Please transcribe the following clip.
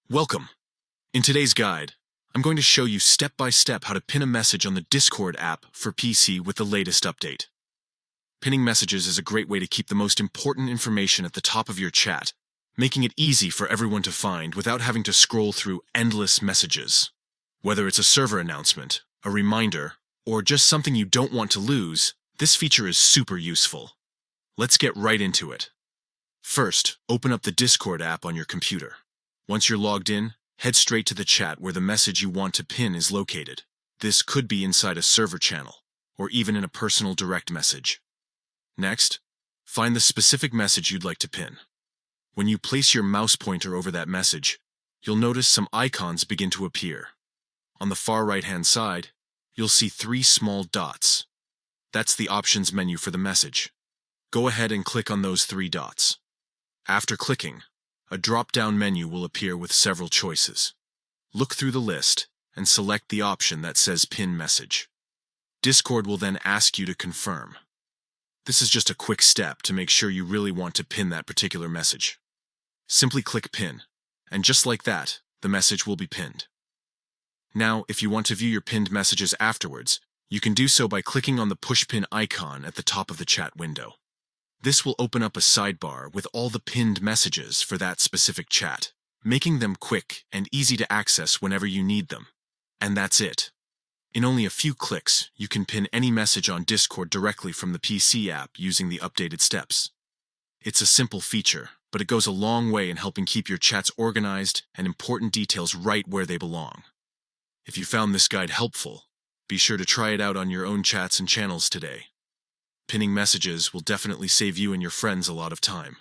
Welcome! In today's guide, I'm going to show you step-by-step how to pin a message on the Discord app for PC with the latest update. Pinning messages is a great way to keep the most important information at the top of your chat, making it easy for everyone to find without having to scroll through endless messages. Whether it's a server announcement, a reminder, or just something you don't want to lose, this feature is super useful. Let's get right into it. First, open up the Discord app on your computer. Once you're logged in, head straight to the chat where the message you want to pin is located. This could be inside a server channel, or even in a personal direct message. Next, find the specific message you'd like to pin. When you place your mouse pointer over that message, you'll notice some icons begin to appear. On the far right-hand side, you'll see 3 small dots. That's the options menu for the message. Go ahead and click on those 3 dots. After clicking, a drop-down menu will appear with several choices. Look through the list and select the option that says Pin Message. Discord will then ask you to confirm. This is just a quick step to make sure you really want to pin that particular message. Simply click Pin, and just like that, the message will be pinned. Now, if you want to view your pinned messages afterwards, you can do so by clicking on the push pin icon at the top of the chat window. This will open up a sidebar with all the pinned messages for that specific chat, making them quick and easy to access whenever you need them. And that's it. In only a few clicks, you can pin any message on Discord directly from the PC app using the updated steps. It's a simple feature, but it goes a long way in helping keep your chats organized and important details right where they belong. If you found this guide helpful, be sure to try it out on your own chats and channels today. Pinning messages will definitely save you and your friends a lot of time.